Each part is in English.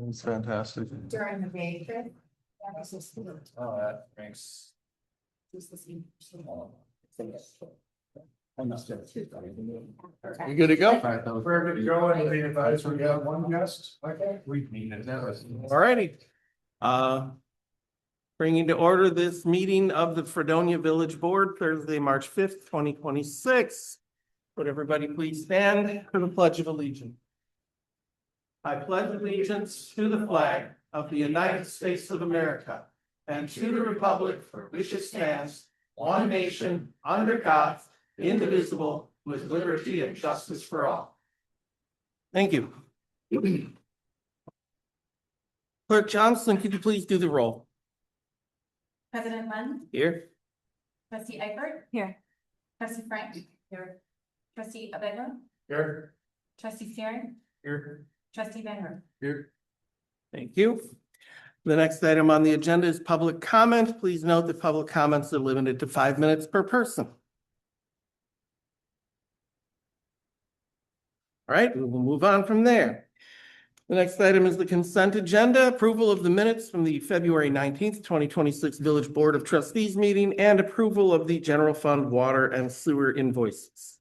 It's fantastic. During the day. Oh, that makes. You good to go? We're good to go, and we advise we have one guest. Okay. We need it now. All righty. Bringing to order this meeting of the Fredonia Village Board, Thursday, March 5th, 2026. Would everybody please stand for the Pledge of Allegiance? I pledge allegiance to the flag of the United States of America and to the republic for which it stands, one nation, under God, indivisible, with liberty and justice for all. Thank you. Clerk Johnson, could you please do the roll? President Lund, Here. trustee Egbert, Here. trustee Frank, here, trustee Abedno, Here. trustee Steering, Here. trustee Benner. Here. Thank you. The next item on the agenda is public comment. Please note that public comments are limited to 5 minutes per person. All right, we will move on from there. The next item is the consent agenda, approval of the minutes from the February 19th, 2026 Village Board of Trustees meeting and approval of the general fund water and sewer invoices.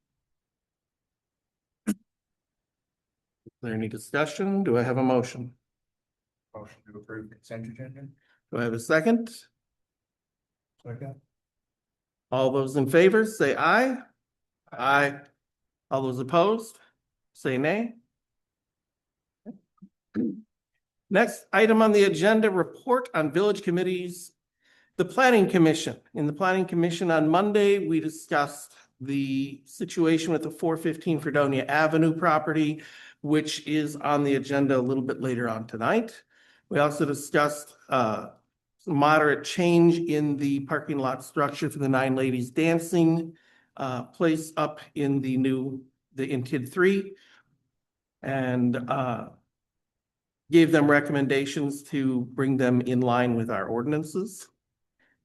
Is there any discussion? Do I have a motion? Motion to approve consent agenda. Do I have a second? Second. All those in favor, say aye. Aye. All those opposed, say nay. Next item on the agenda, report on village committees. The Planning Commission. In the Planning Commission on Monday, we discussed the situation with the 415 Fredonia Avenue property, which is on the agenda a little bit later on tonight. We also discussed moderate change in the parking lot structure for the Nine Ladies Dancing place up in in TID 3, and gave them recommendations to bring them in line with our ordinances.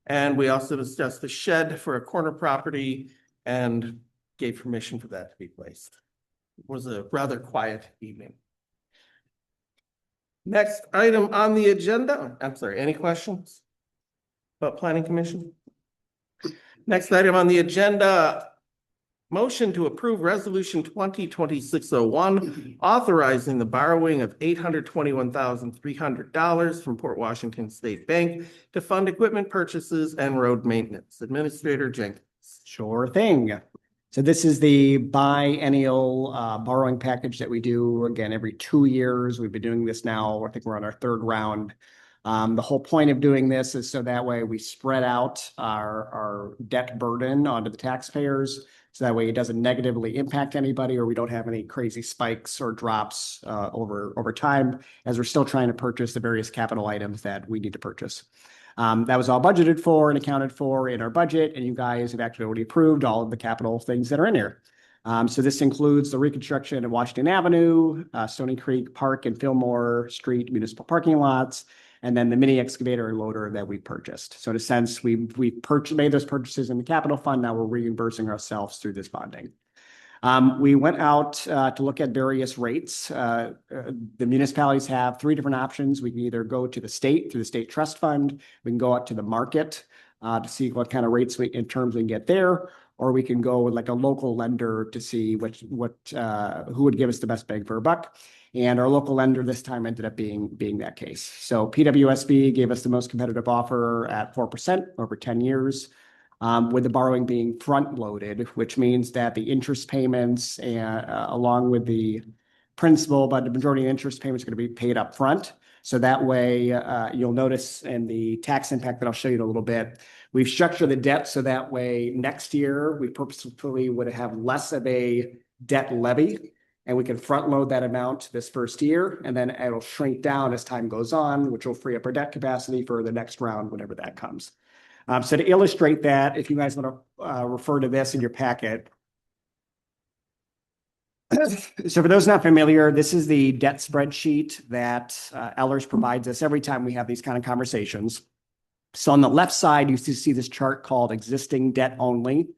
And we also discussed the shed for a corner property and gave permission for that to be placed. It was a rather quiet evening. Next item on the agenda, I'm sorry, any questions about Planning Commission? Next item on the agenda, motion to approve Resolution 2026-01, authorizing the borrowing of $821,300 from Port Washington State Bank to fund equipment purchases and road maintenance. Administrator Jenkins. Sure thing. So this is the biennial borrowing package that we do again every 2 years. We've been doing this now. I think we're on our third round. The whole point of doing this is so that way we spread out our debt burden onto the taxpayers. So that way it doesn't negatively impact anybody, or we don't have any crazy spikes or drops over time, as we're still trying to purchase the various capital items that we need to purchase. That was all budgeted for and accounted for in our budget, and you guys have actually already approved all of the capital things that are in here. So this includes the reconstruction of Washington Avenue, Stony Creek Park and Fillmore Street municipal parking lots, and then the mini excavator and loader that we purchased. So in a sense, we made those purchases in the capital fund. Now we're reimbursing ourselves through this bonding. We went out to look at various rates. The municipalities have 3 different options. We can either go to the state through the state trust fund. We can go out to the market to see what kind of rates in terms we can get there, or we can go with like a local lender to see who would give us the best bang for a buck. And our local lender this time ended up being that case. So PWSB gave us the most competitive offer at 4% over 10 years. With the borrowing being front loaded, which means that the interest payments along with the principal, but the majority of the interest payments are going to be paid up front. So that way you'll notice in the tax impact that I'll show you in a little bit, we've structured the debt so that way next year we purposefully would have less of a debt levy, and we can front load that amount this first year, and then it'll shrink down as time goes on, which will free up our debt capacity for the next round, whenever that comes. So to illustrate that, if you guys want to refer to this in your packet. So for those not familiar, this is the debt spreadsheet that Ellers provides us every time we have these kind of conversations. So on the left side, you see this chart called existing debt only.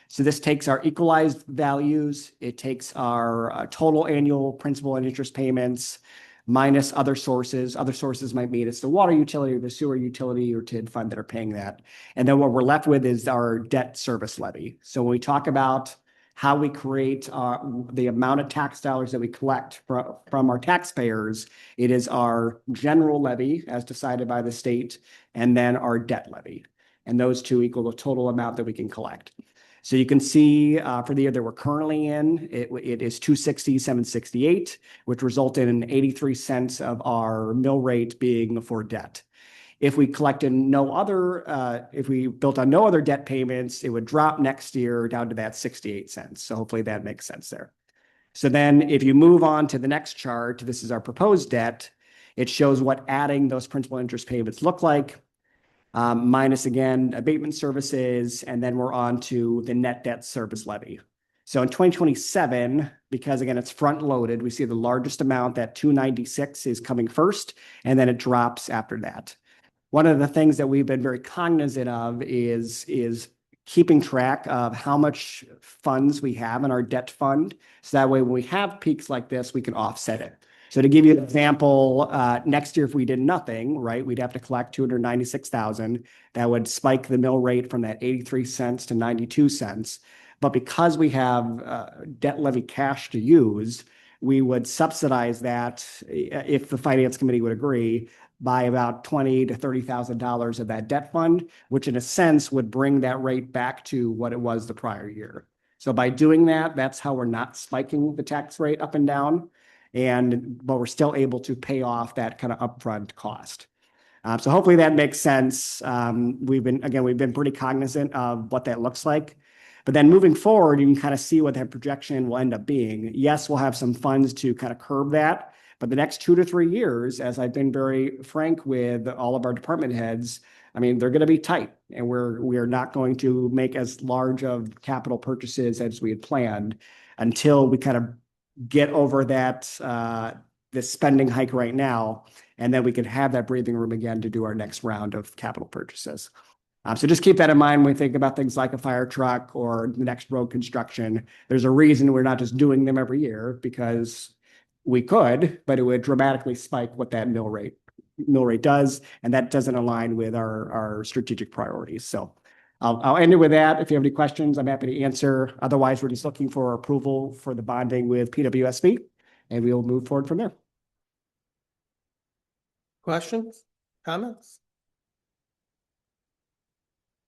So this takes our equalized values. It takes our total annual principal and interest payments. minus other sources. Other sources might mean it's the water utility or the sewer utility or TID fund that are paying that. And then what we're left with is our debt service levy. So when we talk about how we create the amount of tax dollars that we collect from our taxpayers, it is our general levy as decided by the state, and then our debt levy. And those two equal the total amount that we can collect. So you can see for the year that we're currently in, it is 260,768, which resulted in 83 cents of our mill rate being for debt. If we collected if we built on no other debt payments, it would drop next year down to that 68 cents. So hopefully that makes sense there. So then if you move on to the next chart, this is our proposed debt. It shows what adding those principal interest payments look like. Minus again, abatement services, and then we're on to the net debt service levy. So in 2027, because again, it's front loaded, we see the largest amount, that 296 is coming first, and then it drops after that. One of the things that we've been very cognizant of is keeping track of how much funds we have in our debt fund. So that way, when we have peaks like this, we can offset it. So to give you an example, next year, if we did nothing, right, we'd have to collect 296,000. That would spike the mill rate from that 83 cents to 92 cents. But because we have debt levy cash to use, we would subsidize that if the finance committee would agree by about $20,000 to $30,000 of that debt fund, which in a sense would bring that rate back to what it was the prior year. So by doing that, that's how we're not spiking the tax rate up and down. But we're still able to pay off that kind of upfront cost. So hopefully that makes sense. We've been pretty cognizant of what that looks like. But then moving forward, you can kind of see what that projection will end up being. Yes, we'll have some funds to kind of curb that. But the next 2 to 3 years, as I've been very frank with all of our department heads, I mean, they're going to be tight, and we are not going to make as large of capital purchases as we had planned until we kind of get over that this spending hike right now, and then we can have that breathing room again to do our next round of capital purchases. So just keep that in mind when we think about things like a fire truck or the next road construction. There's a reason we're not just doing them every year, because we could, but it would dramatically spike what that mill rate does, and that doesn't align with our strategic priorities. So I'll end it with that. If you have any questions, I'm happy to answer. Otherwise, we're just looking for approval for the bonding with PWSB, and we'll move forward from there. Questions, comments?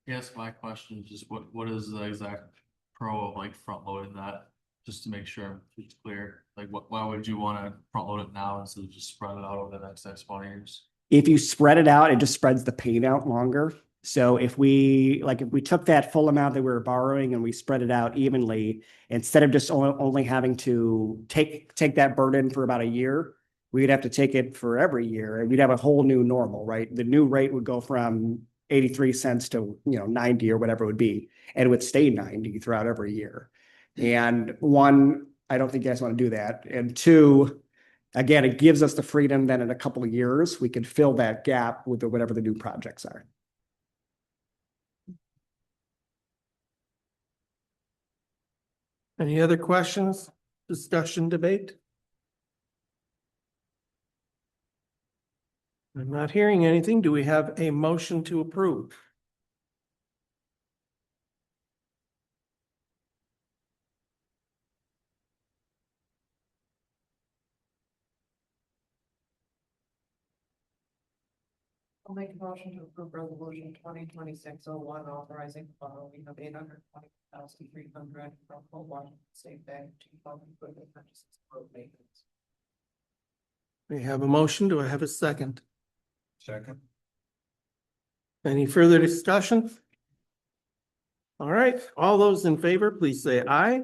Yes, my question is just what is the exact pro of like front loading that, just to make sure it's clear? Like why would you want to front load it now instead of just spread it out over the next 20 years? If you spread it out, it just spreads the pain out longer. So if we took that full amount that we were borrowing and we spread it out evenly, instead of just only having to take that burden for about a year, we'd have to take it for every year, and we'd have a whole new normal, right? The new rate would go from 83 cents to 90 or whatever it would be, and it would stay 90 throughout every year. And one, I don't think you guys want to do that. And two, again, it gives us the freedom that in a couple of years we can fill that gap with whatever the new projects are. Any other questions, discussion, debate? I'm not hearing anything. Do we have a motion to approve? I'll make a motion to approve resolution 2026-01, authorizing borrowing of $820,300 from Full Washington State Bank to fund equipment purchases and road maintenance. We have a motion. Do I have a second? Second. Any further discussion? All right, all those in favor, please say aye.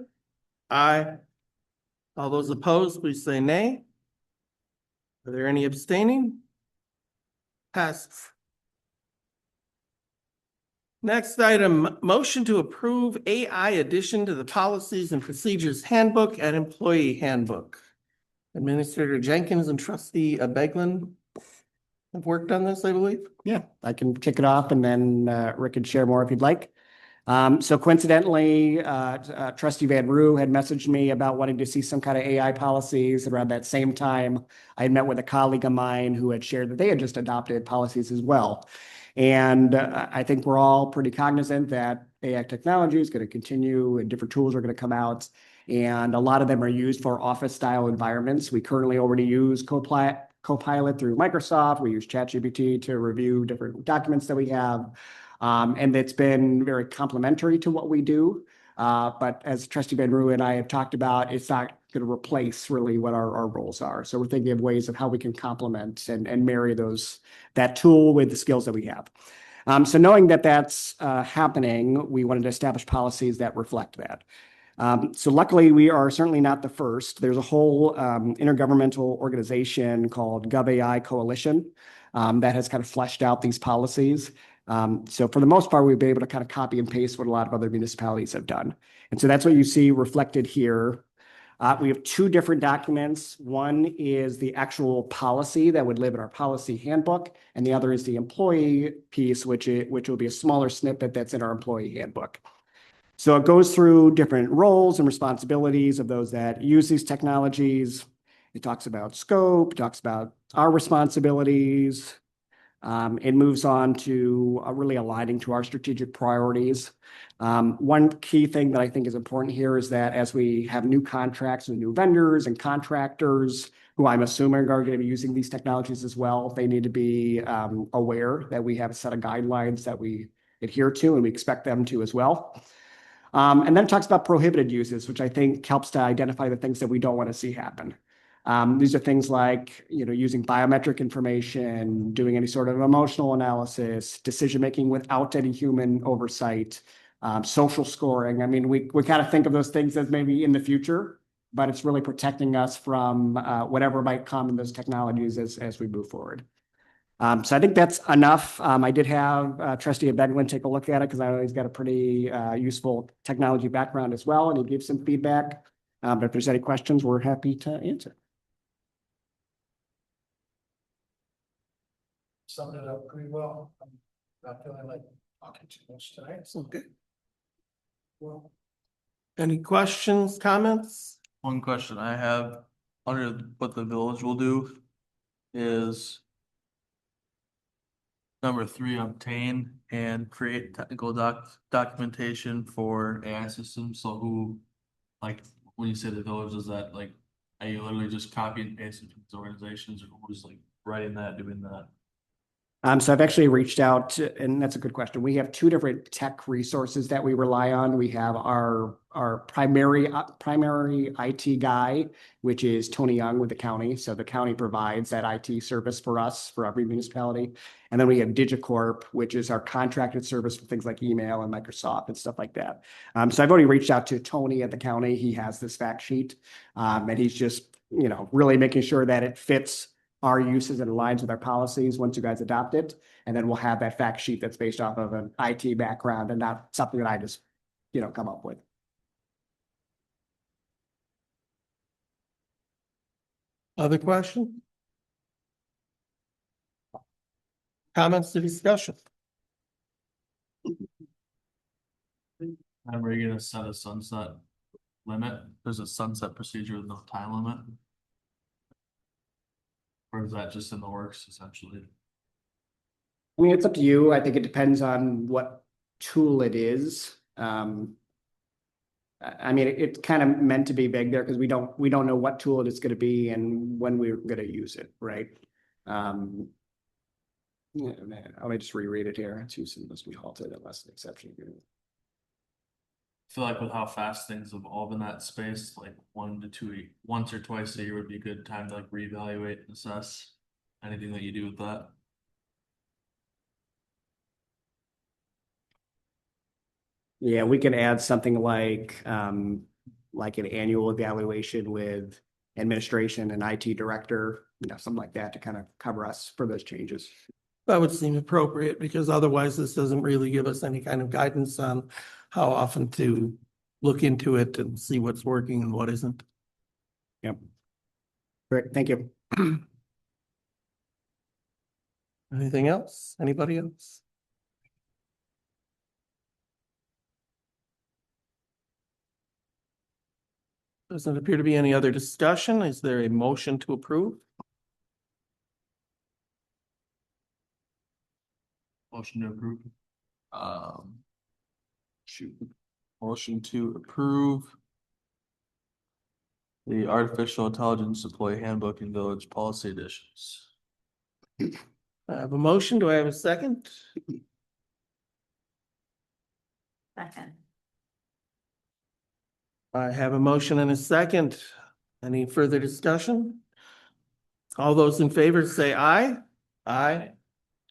Aye. All those opposed, please say nay. Are there any abstaining? Passes. Next item, motion to approve AI addition to the Policies and Procedures Handbook and Employee Handbook. Administrator Jenkins and Trustee Beglin have worked on this, I believe. Yeah, I can kick it off, and then Rick can share more if you'd like. So coincidentally, trustee Van Roo had messaged me about wanting to see some kind of AI policies. Around that same time, I had met with a colleague of mine who had shared that they had just adopted policies as well. And I think we're all pretty cognizant that AI technology is going to continue and different tools are going to come out. And a lot of them are used for office style environments. We currently already use Copilot through Microsoft. We use ChatGPT to review different documents that we have. And it's been very complementary to what we do. But as Trustee Van Roo and I have talked about, it's not going to replace really what our roles are. So we're thinking of ways of how we can complement and marry that tool with the skills that we have. So knowing that that's happening, we wanted to establish policies that reflect that. So luckily, we are certainly not the first. There's a whole intergovernmental organization called GovAI Coalition that has kind of fleshed out these policies. So for the most part, we've been able to kind of copy and paste what a lot of other municipalities have done. And so that's what you see reflected here. We have two different documents. One is the actual policy that would live in our policy handbook, and the other is the employee piece, which will be a smaller snippet that's in our employee handbook. So it goes through different roles and responsibilities of those that use these technologies. It talks about scope, talks about our responsibilities. It moves on to really aligning to our strategic priorities. One key thing that I think is important here is that as we have new contracts with new vendors and contractors, who I'm assuming are going to be using these technologies as well, they need to be aware that we have a set of guidelines that we adhere to, and we expect them to as well. And then it talks about prohibited uses, which I think helps to identify the things that we don't want to see happen. These are things like, using biometric information, doing any sort of emotional analysis, decision-making without any human oversight, social scoring. I mean, we kind of think of those things as maybe in the future, but it's really protecting us from whatever might come in those technologies as we move forward. So I think that's enough. I did have Trustee Beglin take a look at it because I know he's got a pretty useful technology background as well, and he gave some feedback. But if there's any questions, we're happy to answer. Summed it up pretty well. I'm not feeling like talking too much tonight. Okay. Well, Any questions, comments? One question I have under what the village will do is number 3, obtain and create technical documentation for AI systems. So who, like, when you say the village, is that like, are you literally just copy and pasting from these organizations, or who's like writing that, doing that? So I've actually reached out, and that's a good question. We have two different tech resources that we rely on. We have our primary IT guy, which is Tony Young with the county. So the county provides that IT service for us, for every municipality. And then we have Digicorp, which is our contracted service for things like email and Microsoft and stuff like that. So I've already reached out to Tony at the county. He has this fact sheet, and he's just, really making sure that it fits our uses and aligns with our policies once you guys adopt it. And then we'll have that fact sheet that's based off of an IT background and not something that I just, come up with. Other question? Comments to discussion? And we're gonna set a sunset limit. There's a sunset procedure with no time limit. Or is that just in the works essentially? I mean, it's up to you. I think it depends on what tool it is. I mean, it's kind of meant to be vague there because we don't know what tool it is going to be and when we're going to use it, right? Yeah, let me just reread it here. Its use must be halted unless an exception. I feel like with how fast things evolve in that space, like once or twice a year would be a good time to like reevaluate and assess anything that you do with that. Yeah, we can add something like an annual evaluation with administration and IT director, something like that to kind of cover us for those changes. That would seem appropriate because otherwise this doesn't really give us any kind of guidance on how often to look into it and see what's working and what isn't. Yep. Great, thank you. Anything else? Anybody else? Doesn't appear to be any other discussion. Is there a motion to approve? Motion to approve. Shoot, motion to approve. The artificial intelligence employee handbook and village policy editions. I have a motion. Do I have a second? Second. I have a motion and a second. Any further discussion? All those in favor say aye. Aye.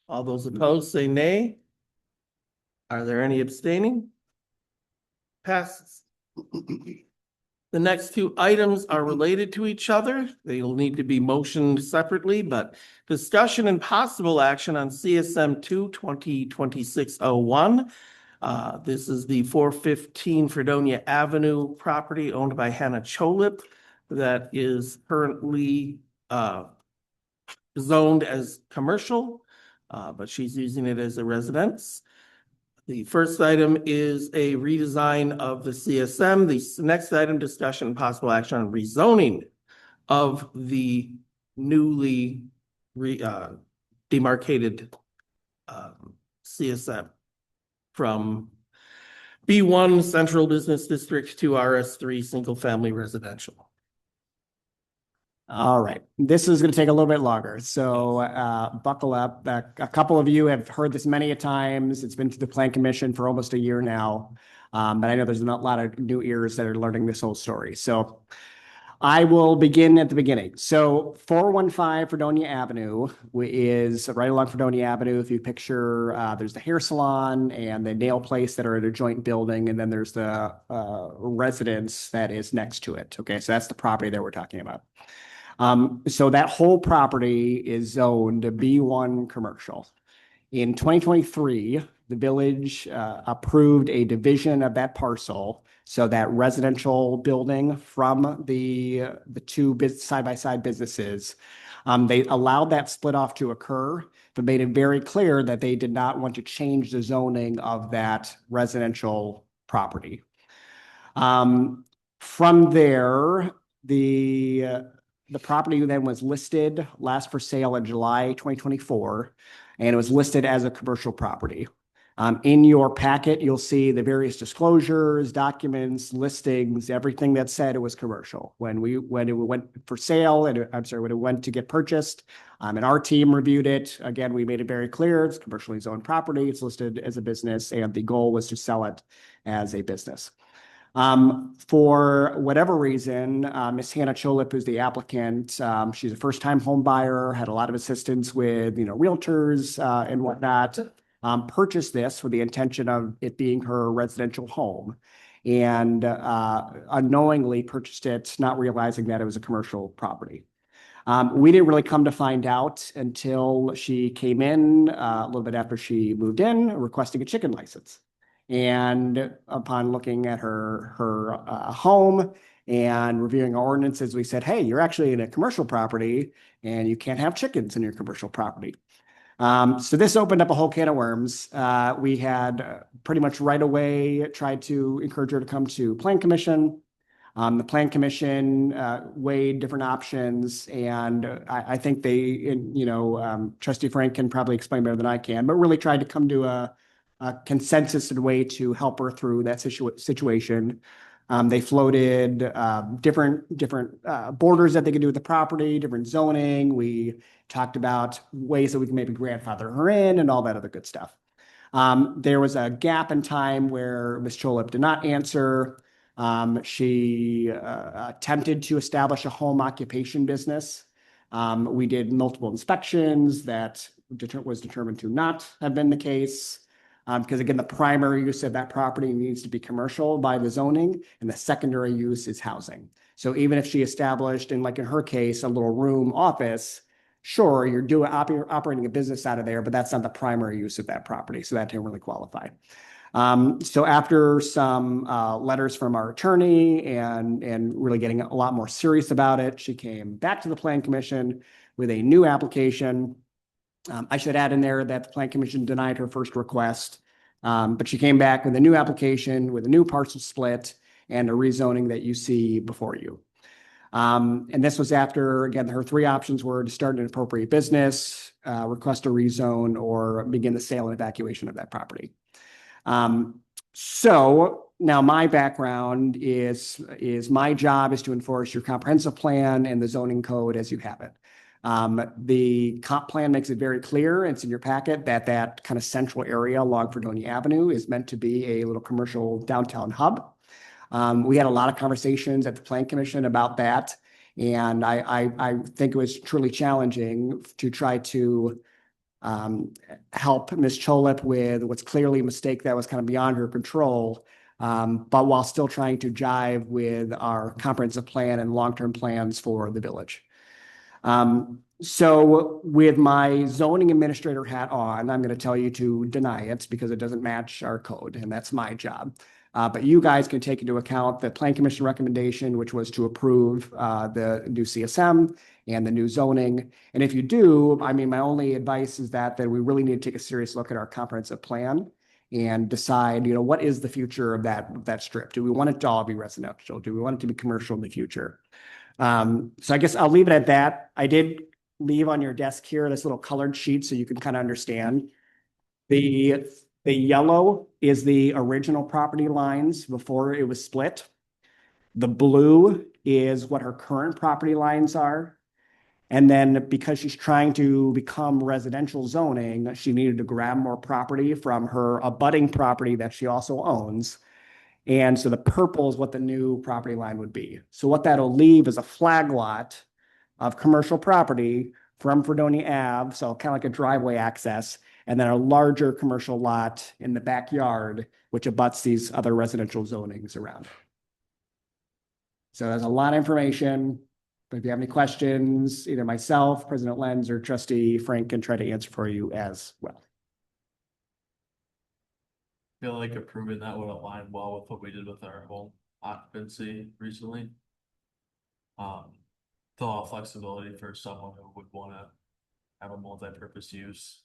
All those opposed say nay. Are there any abstaining? Passes. The next two items are related to each other. They'll need to be motioned separately, but discussion and possible action on CSM 2026-01. This is the 415 Fredonia Avenue property owned by Hannah Cholip that is currently zoned as commercial, but she's using it as a residence. The first item is a redesign of the CSM. The next item, discussion and possible action on rezoning of the newly demarcated CSM from B1 Central Business District to RS3 Single Family Residential. All right, this is going to take a little bit longer, so buckle up. A couple of you have heard this many a times. It's been to the Plan Commission for almost a year now, but I know there's not a lot of new ears that are learning this whole story. So I will begin at the beginning. So 415 Fredonia Avenue is right along Fredonia Avenue. If you picture, there's the hair salon and the nail place that are in a joint building, and then there's the residence that is next to it. Okay, so that's the property that we're talking about. So that whole property is zoned B1 commercial. In 2023, the village approved a division of that parcel. So that residential building from the two side-by-side businesses, they allowed that split off to occur, but made it very clear that they did not want to change the zoning of that residential property. From there, the property then was listed last for sale in July 2024, and it was listed as a commercial property. In your packet, you'll see the various disclosures, documents, listings, everything that said it was commercial. When it went for sale, when it went to get purchased, and our team reviewed it, again, we made it very clear, it's commercially zoned property, it's listed as a business, and the goal was to sell it as a business. For whatever reason, Ms. Hannah Cholip, who's the applicant, she's a first-time home buyer, had a lot of assistance with, realtors and whatnot, purchased this with the intention of it being her residential home, and unknowingly purchased it, not realizing that it was a commercial property. We didn't really come to find out until she came in a little bit after she moved in, requesting a chicken license. And upon looking at her home and reviewing our ordinances, we said, hey, you're actually in a commercial property and you can't have chickens in your commercial property. So this opened up a whole can of worms. We had pretty much right away tried to encourage her to come to Plan Commission. The Plan Commission weighed different options, and I think they, Trustee Frank can probably explain better than I can, but really tried to come to a consensus and way to help her through that situation. They floated different borders that they could do with the property, different zoning. We talked about ways that we can maybe grandfather her in and all that other good stuff. There was a gap in time where Ms. Cholip did not answer. She attempted to establish a home occupation business. We did multiple inspections that was determined to not have been the case. Because again, the primary use of that property needs to be commercial by the zoning, and the secondary use is housing. So even if she established, in her case, a little room office, sure, you're operating a business out of there, but that's not the primary use of that property. So that didn't really qualify. So after some letters from our attorney and really getting a lot more serious about it, she came back to the Plan Commission with a new application. I should add in there that the Plan Commission denied her first request, but she came back with a new application with a new parcel split, and a rezoning that you see before you. And this was after, again, her three options were to start an appropriate business, request a rezone, or begin the sale and evacuation of that property. So now my background is my job is to enforce your comprehensive plan and the zoning code as you have it. The comp plan makes it very clear, it's in your packet, that kind of central area along Fredonia Avenue is meant to be a little commercial downtown hub. We had a lot of conversations at the Plan Commission about that. And I think it was truly challenging to try to help Ms. Cholip with what's clearly a mistake that was kind of beyond her control, but while still trying to jive with our comprehensive plan and long-term plans for the village. So with my zoning administrator hat on, I'm going to tell you to deny it because it doesn't match our code, and that's my job. But you guys can take into account the Plan Commission recommendation, which was to approve the new CSM and the new zoning. And if you do, I mean, my only advice is that we really need to take a serious look at our comprehensive plan and decide, what is the future of that strip? Do we want it to all be residential? Do we want it to be commercial in the future? So I guess I'll leave it at that. I did leave on your desk here this little colored sheet so you can kind of understand. The yellow is the original property lines before it was split. The blue is what her current property lines are. And then because she's trying to become residential zoning, she needed to grab more property from her abutting property that she also owns. And so the purple is what the new property line would be. So what that'll leave is a flag lot of commercial property from Fredonia Ave, so kind of like a driveway access, and then a larger commercial lot in the backyard, which abuts these other residential zonings around. So there's a lot of information, but if you have any questions, either myself, President Lenz, or Trustee Frank can try to answer for you as well. Feel like approving that would align well with what we did with our home occupancy recently. To allow flexibility for someone who would want to have a multi-purpose use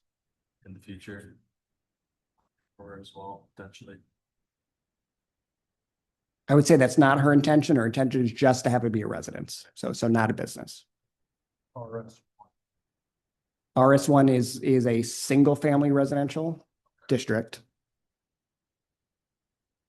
in the future. Or as well, potentially. I would say that's not her intention. Her intention is just to have it be a residence. So not a business. RS1 is a single family residential district.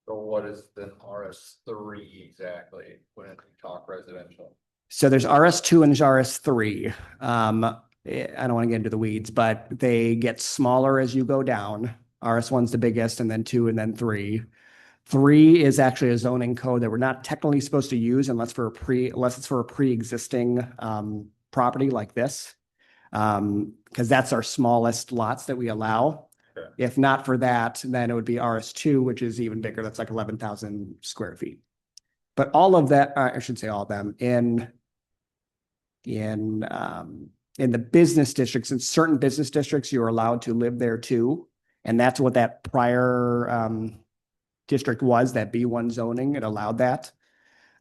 So what is the RS3 exactly when we talk residential? So there's RS2 and there's RS3. I don't want to get into the weeds, but they get smaller as you go down. RS1's the biggest, and then 2, and then 3. 3 is actually a zoning code that we're not technically supposed to use unless it's for a pre-existing property like this, because that's our smallest lots that we allow. Okay. If not for that, then it would be RS2, which is even bigger. That's like 11,000 square feet. But all of that, I should say all of them, in the business districts, in certain business districts, you're allowed to live there too. And that's what that prior district was, that B1 zoning, it allowed that.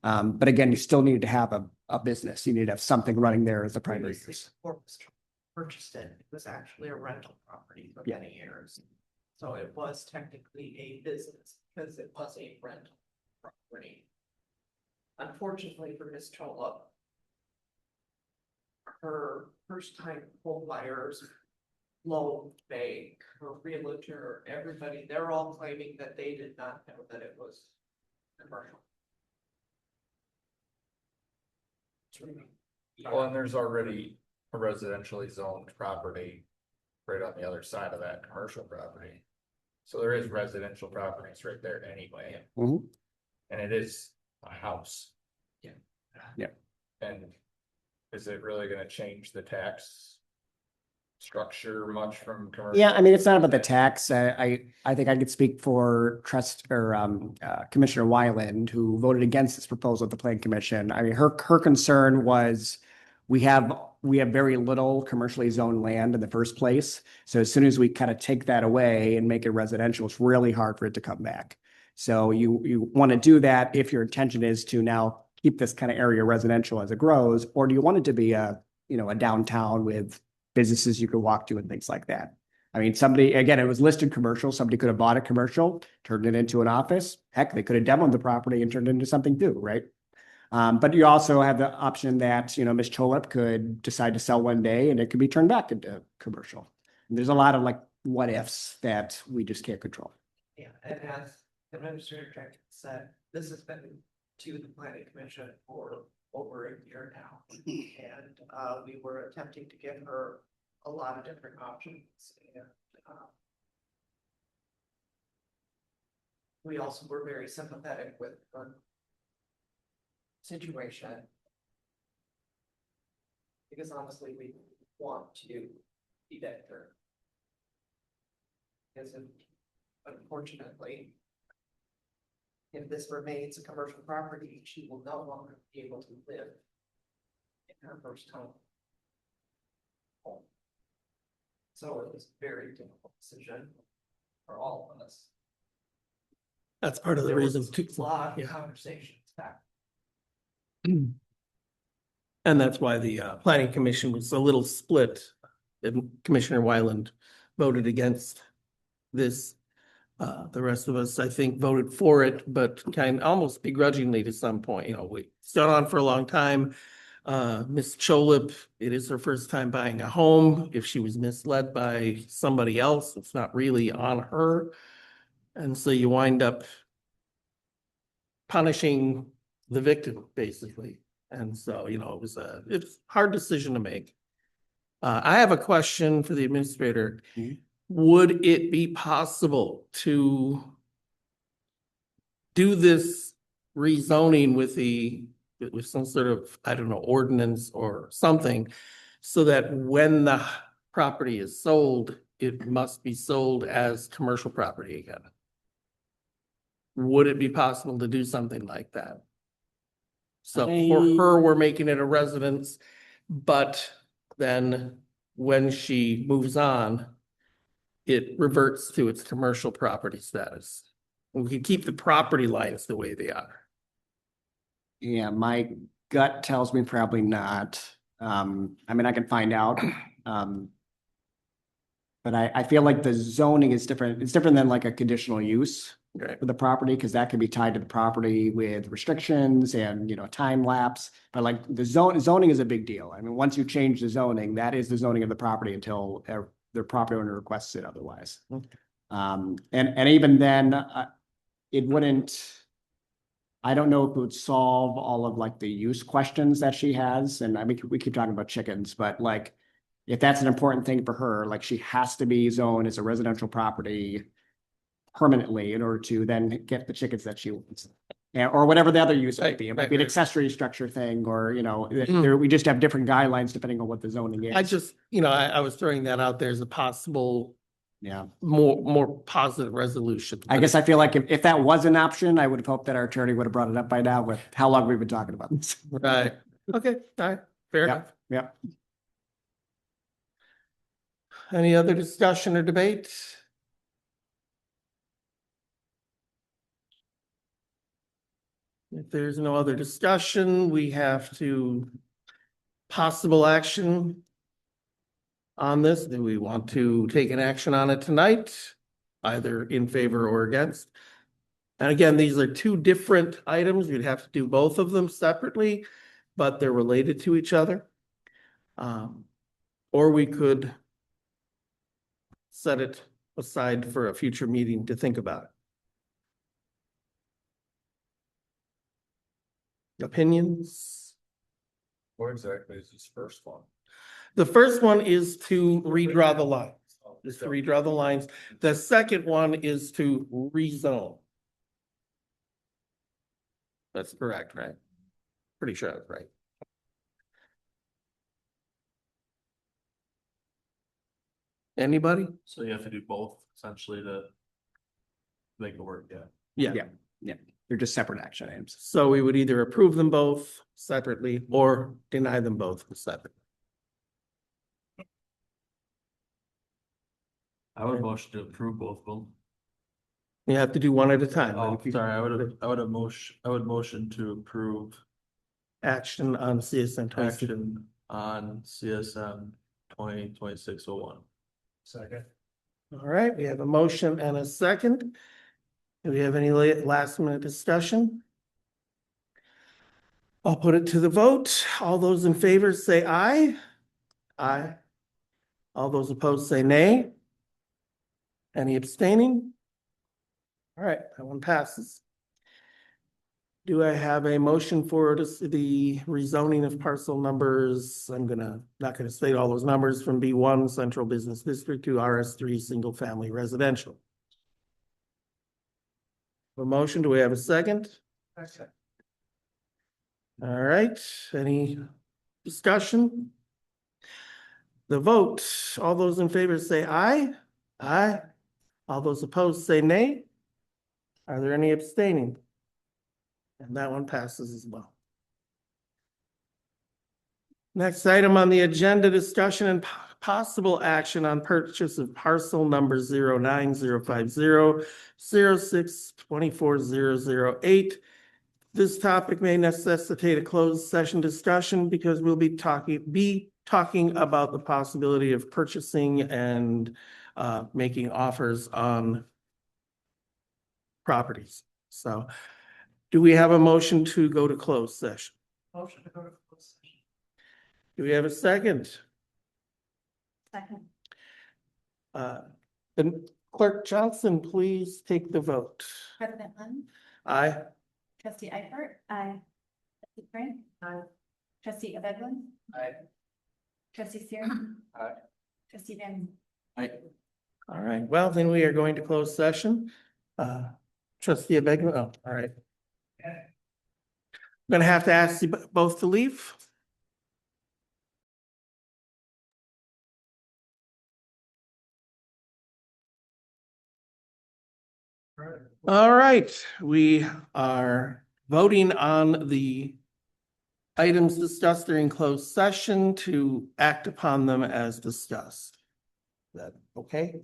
But again, you still needed to have a business. You need to have something running there as a primary use. Before Mr. Purchased it, it was actually a rental property for Yeah. many years. So it was technically a business because it was a rental property. Unfortunately for Ms. Chola, her first time home buyers, loan bank, her realtor, everybody, they're all claiming that they did not know that it was commercial. Well, and there's already a residentially zoned property right on the other side of that commercial property. So there is residential properties right there anyway. Mhm. And it is a house. Yeah. Yeah. And is it really gonna change the tax structure much from commercial? Yeah, I mean, it's not about the tax. I think I could speak for Commissioner Wyland, who voted against this proposal at the Plan Commission. I mean, her concern was we have very little commercially zoned land in the first place. So as soon as we kind of take that away and make it residential, it's really hard for it to come back. So you want to do that if your intention is to now keep this kind of area residential as it grows, or do you want it to be a downtown with businesses you could walk to and things like that? I mean, somebody, again, it was listed commercial, somebody could have bought a commercial, turned it into an office. Heck, they could have demoed the property and turned it into something too, right? But you also have the option that, Ms. Cholip could decide to sell one day and it could be turned back into commercial. And there's a lot of like what ifs that we just can't control. Yeah, and as Administrator Jackson said, this has been to the planning commission for over a year now. And we were attempting to give her a lot of different options and we also were very sympathetic with her situation. Because honestly, we want to evict her. Because unfortunately, if this remains a commercial property, she will no longer be able to live in her first home. So it was a very difficult decision for all of us. That's part of the There reason was too. a lot of Yeah. conversations back. And that's why the planning commission was a little split. And Commissioner Wyland voted against this. The rest of us, I think, voted for it, but kind of almost begrudgingly to some point. We stood on for a long time. Ms. Cholip, it is her first time buying a home. If she was misled by somebody else, it's not really on her. And so you wind up punishing the victim, basically. And so, it's a hard decision to make. I have a question for the administrator. Mhm. Would it be possible to do this rezoning with some sort of, I don't know, ordinance or something, so that when the property is sold, it must be sold as commercial property again? Would it be possible to do something like that? So for her, we're making it a residence, but then when she moves on, it reverts to its commercial property status. We can keep the property lines the way they are. Yeah, my gut tells me probably not. I mean, I can find out. But I feel like the zoning is different. It's different than like a conditional use Right. for the property, because that can be tied to the property with restrictions and, time lapse. But like the zoning is a big deal. I mean, once you change the zoning, that is the zoning of the property until the property owner requests it otherwise. And even then, it wouldn't. I don't know if it would solve all of like the use questions that she has. And I mean, we keep talking about chickens, but like, if that's an important thing for her, like she has to be zoned as a residential property permanently in order to then get the chickens that she wants. Yeah, or whatever the other use might be. It might be an accessory structure thing, or, we just have different guidelines depending on what the zoning is. I just, I was throwing that out there as a possible, Yeah. more positive resolution. I guess I feel like if that was an option, I would have hoped that our attorney would have brought it up by now with how long we've been talking about this. Right. Okay, all right, fair enough. Yep. Any other discussion or debate? If there's no other discussion, we have to possible action on this. Do we want to take an action on it tonight, either in favor or against? And again, these are two different items. You'd have to do both of them separately, but they're related to each other. Or we could set it aside for a future meeting to think about it. Opinions? What exactly is this first one? The first one is to redraw the lines. Is to redraw the lines. The second one is to rezone. That's correct, right? Pretty sure that's right. Anybody? So you have to do both essentially to make it work, yeah. Yeah. They're just separate action items. So we would either approve them both separately or deny them both separately. I would motion to approve both of them. You have to do one at a time. Oh, sorry, I would motion to approve Action on CSN 26. action on CSM 2026-01. Second. All right, we have a motion and a second. Do we have any last minute discussion? I'll put it to the vote. All those in favor say aye. Aye. All those opposed say nay. Any abstaining? All right, that one passes. Do I have a motion for the rezoning of parcel numbers? Not gonna state all those numbers from B1 Central Business District to RS3 Single Family Residential. A motion, do we have a second? All right, any discussion? The vote, all those in favor say aye. Aye. All those opposed say nay. Are there any abstaining? And that one passes as well. Next item on the agenda, discussion and possible action on purchase of parcel number 090500624008. This topic may necessitate a closed session discussion because we'll be talking about the possibility of purchasing and making offers on properties. So do we have a motion to go to closed session? Motion to go to closed session. Do we have a second? Second. Then Clerk Johnson, please take the vote. President Lund, Aye. trustee Eifert. Aye. Trustee Frank. Aye. Trustee Abedlin. Aye. Trustee Searing. Aye. Trustee Van. All right, well, then we are going to close session. Trustee Abegno, oh, all right. I'm gonna have to ask you both to leave. All right, we are voting on the items discussed during closed session to act upon them as discussed. Is that okay?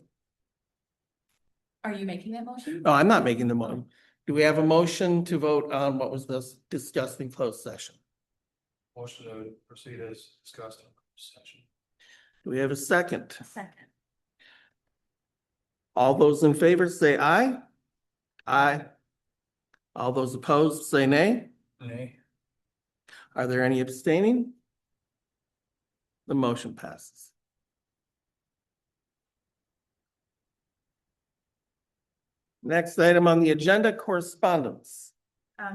Are you making that motion? No, I'm not making the motion. Do we have a motion to vote on what was discussed in closed session? Motion to proceed as discussed in session. Do we have a second? Second. All those in favor say aye. Aye. All those opposed say nay. Nay. Are there any abstaining? The motion passes. Next item on the agenda, correspondence.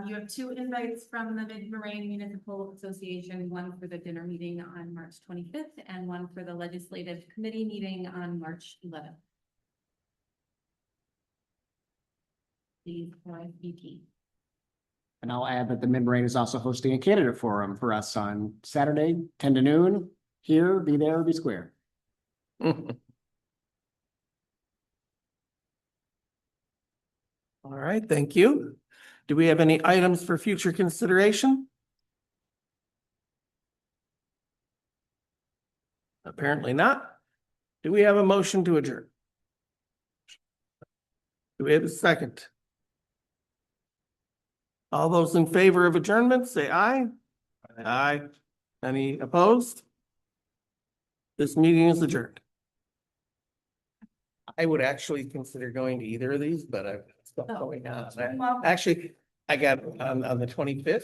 You have two invites from the Mid-Moraine Municipal Association, one for the dinner meeting on March 25th and one for the legislative committee meeting on March 11th. Please, RSVP. And I'll add that the Mid-Moraine is also hosting a candidate forum for us on Saturday, 10 to noon. Here, be there, be square. All right, thank you. Do we have any items for future consideration? Apparently not. Do we have a motion to adjourn? Do we have a second? All those in favor of adjournment, say aye. Aye. Any opposed? This meeting is adjourned. I would actually consider going to either of these, but I've stuff going on. Actually, I got on the 25th.